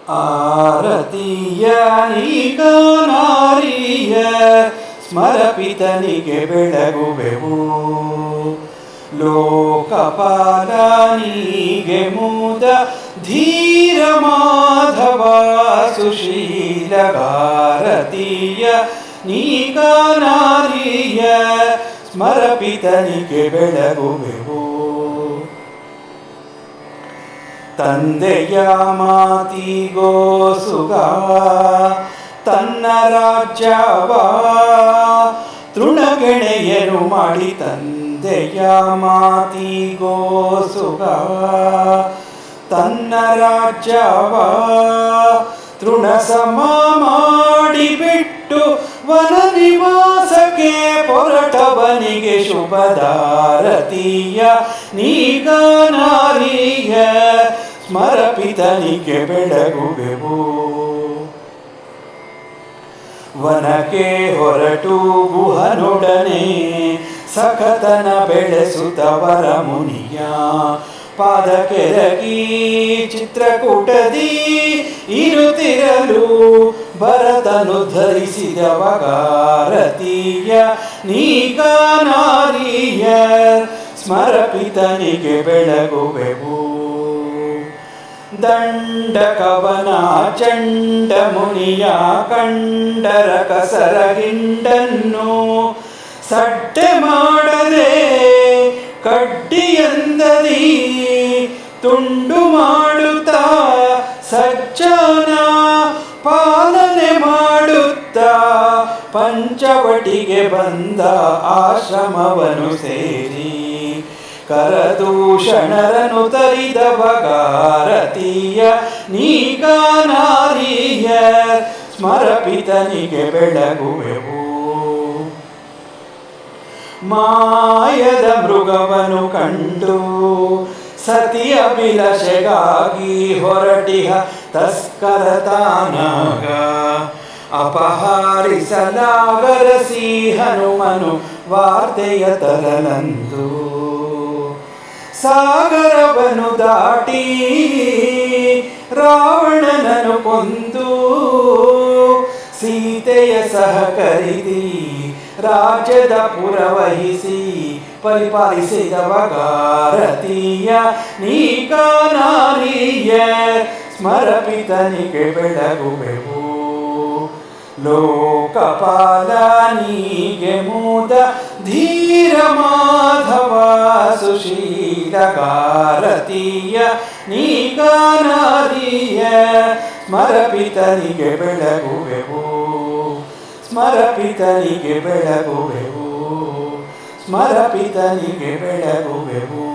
ಆರತಿಯ ನೀಗ ನಾರಿಯ ಸ್ಮರಪಿತನಿಗೆ ಬೆಳಗುವೆವು. ಲೋಕಪಾಲನಿಗೆ ಮುದ ಧೀರ ಮಾಧವ ಸುಶೀಲಗಾರತಿಯ ನೀಗ ನಾರಿಯ ಸ್ಮರಪಿತನಿಗೆ ಬೆಳಗುವೆವು. ತಂದೆಯ ಮಾತಿಗೋ ಸುಗ ತನ್ನ ರಾಜ್ಯವ ತೃಣಗೆಣೆಯರು ಮಾಡಿ. ತಂದೆಯ ಮಾತಿಗೋ ಸುಗ ತನ್ನ ರಾಜ್ಯವ ತೃಣ ಸಮ ಮಾಡಿಬಿಟ್ಟು ವನ ನಿವಾಸಕ್ಕೆ ಪೊರಟವನಿಗೆ ಶುಭದಾರತಿಯ ನೀಗ ನಾರಿಯ ಸ್ಮರಪಿತನಿಗೆ ಬೆಳಗುವೆವು. ವನಕ್ಕೆ ಹೊರಟು ಗುಹನೊಡನೆ ಸಖತನ ಬೆಳೆಸುತ್ತವರ ಮುನಿಯ ಪಾದಕೆರಗಿ ಚಿತ್ರಕೂಟದಿ ಇರುತ್ತಿರಲು ಭರತನು ಧರಿಸಿದವ ಗಾರತಿಯ ನೀಗ ನಾರಿಯ ಸ್ಮರಪಿತನಿಗೆ ಬೆಳಗುವೆವು. ದಂಡಕವನ ಚಂಡ ಮುನಿಯ ಕಂಡರ ಕಸರ ಹಿಂಡನ್ನು ಸಡ್ಡೆ ಮಾಡದೆ ಕಡ್ಡಿಯಂದದಿ ತುಂಡು ಮಾಡುತ್ತಾ ಸಜ್ಜನ ಪಾಲನೆ ಮಾಡುತ್ತಾ ಪಂಚವಟಿಗೆ ಬಂದ ಆಶ್ರಮವನು ಸೇರಿ ಕರದೂಷಣರನು ತರಿದವ ಗಾರತಿಯ ನೀಗ ನಾರಿಯ ಸ್ಮರಪಿತನಿಗೆ ಬೆಳಗುವೆವು. ಮಾಯದ ಮೃಗವನು ಕಂಡು ಸತಿಯ ಅಭಿಲಾಷೆಗಾಗಿ ಹೊರಟಿಹ ತಸ್ಕರ ತಾನಾಗ ಅಪಹಾರಿಸಲಾಗರಸಿ ಹನುಮನು ವಾರ್ತೆಯ ತರಲಂದು. ಸಾಗರವನು ದಾಟಿ ರಾವಣನನು ಕೊಂದು ಸೀತೆಯ ಸಹಕರಿದಿ ರಾಜ್ಯದ ಪುರವಹಿಸಿ ಪರಿಪಾಲಿಸಿದವ ಗಾರತಿಯ ನೀಗ ನಾರಿಯ ಸ್ಮರಪಿತನಿಗೆ ಬೆಳಗುವೆವು. ಲೋಕಪಾಲನಿಗೆ ಮುದ ಧೀರ ಮಾಧವ ಸುಶೀಲಗಾರತಿಯ ನೀಗ ನಾರಿಯ ಸ್ಮರಪಿತನಿಗೆ ಬೆಳಗುವೆವು. ಸ್ಮರಪಿತನಿಗೆ ಬೆಳಗುವೆವು. ಸ್ಮರಪಿತನಿಗೆ ಬೆಳಗುವೆವು.